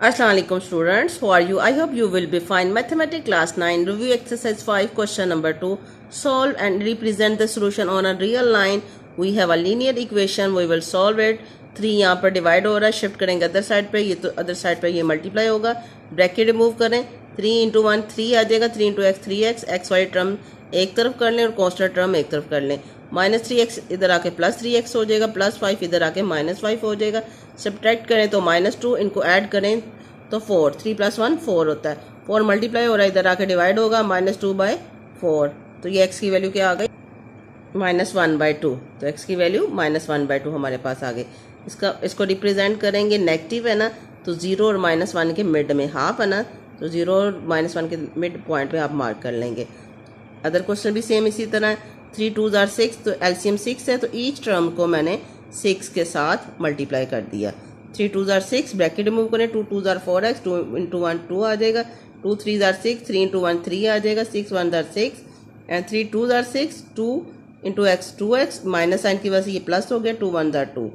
Assalamu alaikum students, how are you? I hope you will be fine. Mathematics class 9 review exercise 5 question number 2. Solve and represent the solution on a real line. We have a linear equation, we will solve it. 3 यहाँ पर divide हो रहा है, shift करेंगे other side पे, ये तो other side पे ये मल्टीप्लाई होगा, ब्रैकेट रिमूव करें, 3 इंटू 1 3 आ जाएगा, 3 into x 3x, x y term एक तरफ कर लें और कॉन्स्टेंट टर्म एक तरफ कर लें, -3x इधर आके +3x हो जाएगा, +5 इधर आके -5 हो जाएगा, सब्ट्रैक्ट करें तो -2, इनको ऐड करें तो 4, 3 + 1 4 होता है, 4 मल्टीप्लाई हो रहा है, इधर आके डिवाइड होगा, -2/4, तो ये x की वैल्यू क्या आ गई, -1/2, तो x की वैल्यू -1/2 हमारे पास आ गई। इसको रिप्रेजेंट करेंगे, नेगेटिव है ना, तो 0 और -1 के मिड में हाफ है ना, तो 0 और -1 के मिड पॉइंट पे आप मार्क कर लेंगे। अदर क्वेश्चन भी सेम इसी तरह है, 3 2 = 6, तो एलसीएम 6 है, तो ईच टर्म को मैंने 6 के साथ मल्टीप्लाई कर दिया। 3 2 = 6, ब्रैकेट रिमूव करें, 2 2 = 4x, 2 इंटू 1 2 आ जाएगा, 2 3 = 6, 3 इंटू 1 3 आ जाएगा, 6 1 = 6 and 3 2 = 6, 2 into x 2x, minus sign की वजह से ये प्लस हो गया, 2 1 = 2,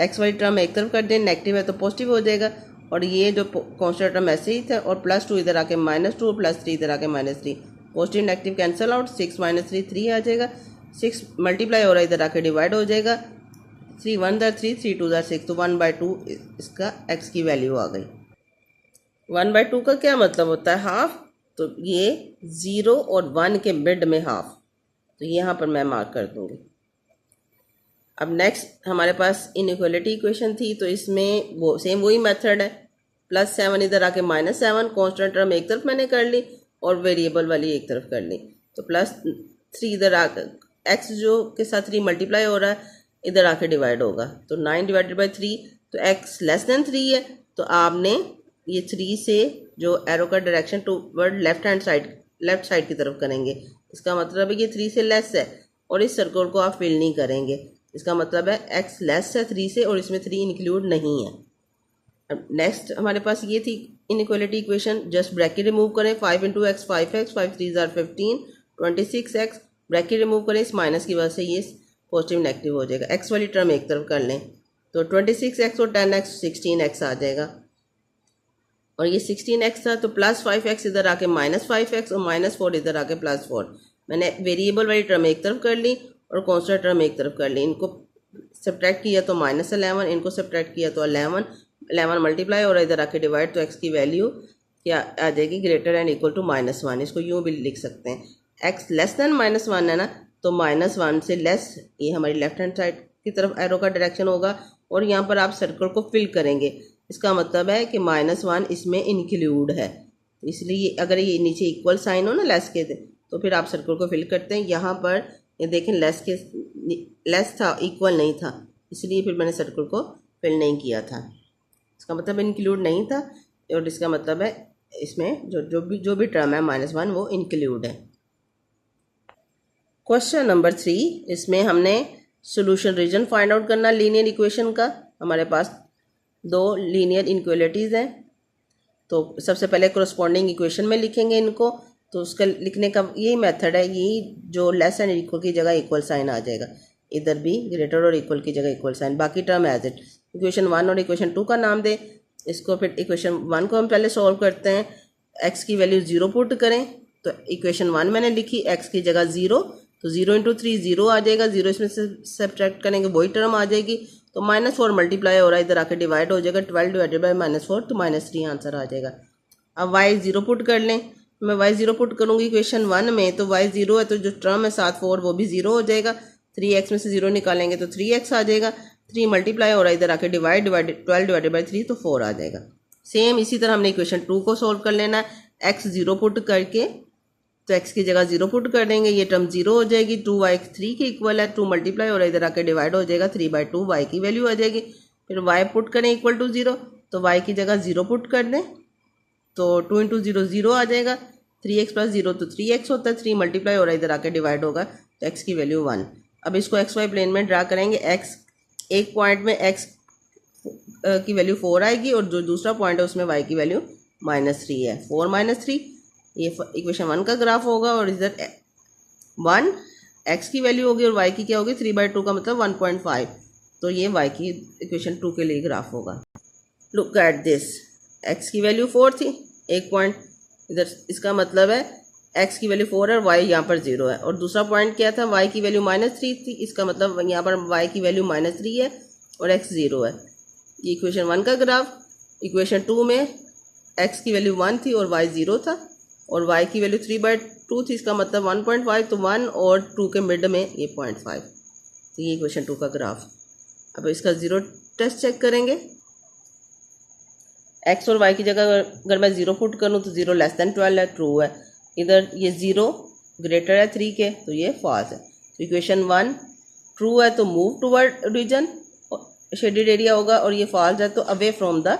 एक्स वाली टर्म एक तरफ कर दें, नेगेटिव है तो पॉजिटिव हो जाएगा, और ये जो कॉन्स्टेंट टर्म ऐसे ही था, और +2 इधर आके -2, +3 इधर आके -3, पॉजिटिव नेगेटिव कैंसिल आउट, 6 - 3 3 आ जाएगा, 6 मल्टीप्लाई हो रहा है, इधर आके डिवाइड हो जाएगा, 3 1 = 3, 3 2 = 6, तो 1/2 इसका x की वैल्यू आ गई। 1/2 का क्या मतलब होता है, हाफ, तो ये 0 और 1 के मिड में हाफ, तो यहाँ पर मैं मार्क कर दूंगी। अब नेक्स्ट हमारे पास इनइक्वालिटी इक्वेशन थी, तो इसमें वो सेम वही मेथड है, +7 इधर आके -7, कॉन्स्टेंट टर्म एक तरफ मैंने कर ली और वेरिएबल वाली एक तरफ कर ली, तो +3 इधर आकर x जो के साथ 3 मल्टीप्लाई हो रहा है, इधर आके डिवाइड होगा, तो 9 / 3, तो x <3 है, तो आपने ये 3 से जो एरो का डायरेक्शन टूवर्ड लेफ्ट साइड की तरफ करेंगे, इसका मतलब है कि 3 से लेस है, और इस सर्कल को आप फिल नहीं करेंगे, इसका मतलब है x लेस है 3 से और इसमें 3 इंक्लूड नहीं है। अब नेक्स्ट हमारे पास ये थी inequality equation, just bracket remove करें, 5 × x 5x, 5 3 = 15, 26x, bracket remove करें, इस माइनस की वजह से ये पॉजिटिव नेगेटिव हो जाएगा, x वाली टर्म एक तरफ कर लें, तो 26x और 10x 16x आ जाएगा, और ये 16x था, तो +5x इधर आके -5x और -4 इधर आके +4, मैंने वेरिएबल वाली टर्म एक तरफ कर ली और कॉन्स्टेंट टर्म एक तरफ कर ली, इनको सब्ट्रैक्ट किया तो -11, इनको सब्ट्रैक्ट किया तो 11 मल्टीप्लाई और इधर आके डिवाइड, तो x की वैल्यू क्या आ जाएगी, ग्रेटर एंड इक्वल टू -1, इसको यूँ भी लिख सकते हैं, x लेस देन -1 है ना, तो -1 से लेस, ये हमारी लेफ्ट हैंड साइड की तरफ एरो का डायरेक्शन होगा, और यहाँ पर आप सर्कल को फिल करेंगे, इसका मतलब है कि -1 इसमें इंक्लूड है, इसलिए अगर ये नीचे इक्वल साइन हो ना लेस के, तो फिर आप सर्कल को फिल करते हैं, यहाँ पर ये देखें लेस था, इक्वल नहीं था, इसलिए फिर मैंने सर्कल को फिल नहीं किया था, इसका मतलब इंक्लूड नहीं था, और इसका मतलब है इसमें जो भी टर्म है -1 वो इंक्लूड है। क्वेश्चन नंबर 3, इसमें हमने सोल्यूशन रीजन फाइंड आउट करना लीनियर इक्वेशन का। हमारे पास 2 लीनियर इनइक्वालिटीज़ हैं, तो सबसे पहले कोरस्पॉन्डिंग इक्वेशन में लिखेंगे इनको, तो उसका लिखने का यही मेथड है, यही जो लेस एंड इक्वल की जगह इक्वल साइन आ जाएगा, इधर भी ग्रेटर और इक्वल की जगह इक्वल साइन, बाकी टर्म एज इट, इक्वेशन 1 और इक्वेशन 2 का नाम दें इसको, फिर इक्वेशन 1 को हम पहले सॉल्व करते हैं, x की वैल्यू 0 पुट करें, तो इक्वेशन 1 मैंने लिखी, x की जगह 0, तो 0 × 3 0 आ जाएगा, 0 इसमें से सब्ट्रैक्ट करेंगे वही टर्म आ जाएगी, तो -4 मल्टीप्लाई हो रहा है, इधर आके डिवाइड हो जाएगा, 12 / -4, तो -3 आंसर आ जाएगा। अब y 0 पुट कर लें, मैं y 0 पुट करूँगी इक्वेशन 1 में, तो y 0 है, तो जो टर्म है साथ 4 वो भी 0 हो जाएगा, 3x में से 0 निकालेंगे तो 3x आ जाएगा, 3 मल्टीप्लाई हो रहा है, इधर आके डिवाइड 12 / 3, तो 4 आ जाएगा। सेम इसी तरह हमने इक्वेशन 2 को सॉल्व कर लेना है, x 0 पुट करके, तो x की जगह 0 पुट कर देंगे, ये टर्म 0 हो जाएगी, 2y 3 के इक्वल है, 2 मल्टीप्लाई हो रहा है, इधर आके डिवाइड हो जाएगा, 3/2 y की वैल्यू आ जाएगी, फिर y पुट करें इक्वल टू 0, तो y की जगह 0 पुट कर दें, तो 2 × 0 0 आ जाएगा, 3x + 0 तो 3x होता है, 3 मल्टीप्लाई हो रहा है, इधर आके डिवाइड होगा, तो x की वैल्यू 1। अब इसको xy प्लेन में ड्रा करेंगे, x एक पॉइंट में x की वैल्यू 4 आएगी, और जो दूसरा पॉइंट है उसमें y की वैल्यू -3 है, 4 - 3, ये इक्वेशन 1 का ग्राफ होगा, और इधर 1 x की वैल्यू होगी और y की क्या होगी, 3/2 का मतलब 1.5, तो ये y की इक्वेशन 2 के लिए ग्राफ होगा। लुक एट दिस, x की वैल्यू 4 थी, एक पॉइंट इधर, इसका मतलब है x की वैल्यू 4 है और y यहाँ पर 0 है। और दूसरा पॉइंट क्या था, y की वैल्यू -3 थी, इसका मतलब यहाँ पर y की वैल्यू -3 है और x 0 है। ये इक्वेशन 1 का ग्राफ। इक्वेशन 2 में x की वैल्यू 1 थी और y 0 था और y की वैल्यू 3/2 थी, इसका मतलब 1.5, तो 1 और 2 के मिड में ये 0.5। तो ये इक्वेशन 2 का ग्राफ। अब इसका ज़ीरो टेस्ट चेक करेंगे। x और y की जगह अगर मैं 0 पुट करूँ तो 0 लेस देन 12 है, ट्रू है। इधर ये 0 ग्रेटर है 3 के, तो ये फॉल्स है। तो इक्वेशन 1 ट्रू है तो move toward origin, shaded area होगा, और ये फॉल्स है तो away from the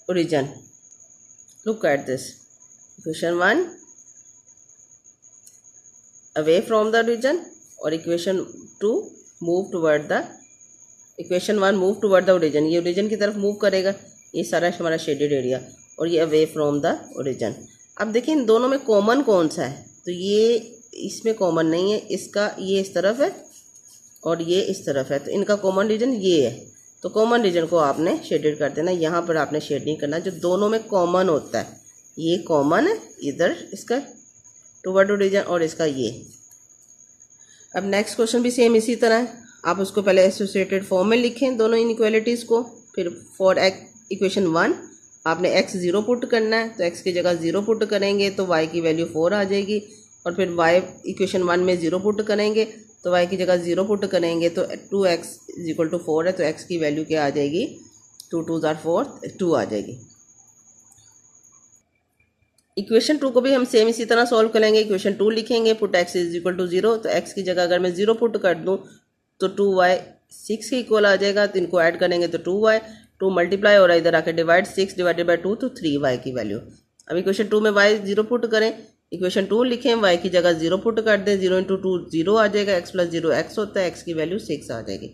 origin. Look at this, equation 1 away from the origin और equation 2 move toward the, equation 1 move toward the origin, ये ओरिजिन की तरफ मूव करेगा, ये सारा हमारा शेडेड एरिया, और ये अवे फ्रॉम द ओरिजिन। अब देखिए इन दोनों में कॉमन कौन सा है, तो ये इसमें कॉमन नहीं है, इसका ये इस तरफ है और ये इस तरफ है, तो इनका कॉमन रीजन ये है। तो कॉमन रीजन को आपने शेडेड कर देना, यहाँ पर आपने शेड नहीं करना, जो दोनों में कॉमन होता है ये कॉमन है, इधर इसका टुवर्ड ओरिजिन और इसका ये। अब नेक्स्ट क्वेश्चन भी सेम इसी तरह है, आप उसको पहले एसोसिएटेड फॉर्म में लिखें दोनों इनइक्वालिटीज़ को, फिर फॉर इक्वेशन 1 आपने x 0 पुट करना है, तो x की जगह 0 पुट करेंगे तो y की वैल्यू 4 आ जाएगी, और फिर y इक्वेशन 1 में 0 पुट करेंगे तो y की जगह 0 पुट करेंगे तो 2x = 4 है, तो x की वैल्यू क्या आ जाएगी, 2 2 = 4, 2 आ जाएगी। इक्वेशन 2 को भी हम सेम इसी तरह सॉल्व करेंगे। इक्वेशन 2 लिखेंगे, पुट x = 0, तो x की जगह अगर मैं 0 पुट कर दूं तो 2y 6 के इक्वल आ जाएगा, तो इनको ऐड करेंगे तो 2y, 2 मल्टीप्लाई और इधर आके डिवाइड, 6 / 2 तो 3y की वैल्यू। अब इक्वेशन 2 में y 0 पुट करें, इक्वेशन 2 लिखें, y की जगह 0 पुट कर दें, 0 × 2 0 आ जाएगा, x + 0 x होता है, x की वैल्यू 6 आ जाएगी।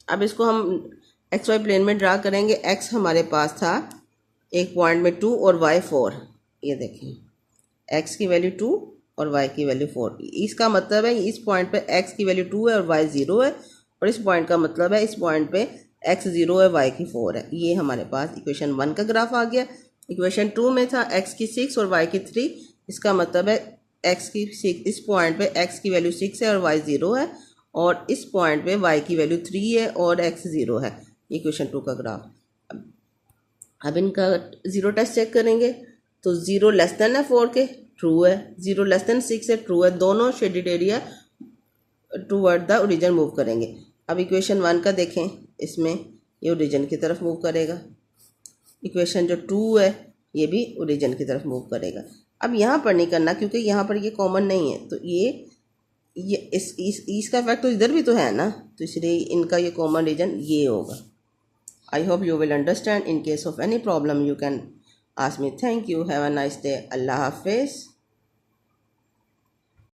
अब इसको हम xy प्लेन में ड्रा करेंगे। x हमारे पास था एक पॉइंट में 2 और y 4, ये देखें x की वैल्यू 2 और y की वैल्यू 4, इसका मतलब है इस पॉइंट पे x की वैल्यू 2 है और y 0 है, और इस पॉइंट का मतलब है इस पॉइंट पे x 0 है y की 4 है। ये हमारे पास इक्वेशन 1 का ग्राफ आ गया। इक्वेशन 2 में था x की 6 और y की 3, इसका मतलब है x की 6, इस पॉइंट पे x की वैल्यू 6 है और y 0 है, और इस पॉइंट पे y की वैल्यू 3 है और x 0 है। इक्वेशन 2 का ग्राफ। अब इनका ज़ीरो टेस्ट चेक करेंगे, तो 0 लेस देन है 4 के, ट्रू है, 0 लेस देन 6 है, ट्रू है, दोनों shaded area toward the origin move करेंगे। अब इक्वेशन 1 का देखें, इसमें ये ओरिजिन की तरफ मूव करेगा। इक्वेशन जो 2 है ये भी ओरिजिन की तरफ मूव करेगा। अब यहाँ पर नहीं करना क्योंकि यहाँ पर ये कॉमन नहीं है, तो ये इसका इफेक्ट तो इधर भी तो है ना, तो इसलिए इनका ये कॉमन रीजन ये होगा। I hope you will understand. In case of any problem you can ask me. Thank you. Have a nice day. Allah Hafiz.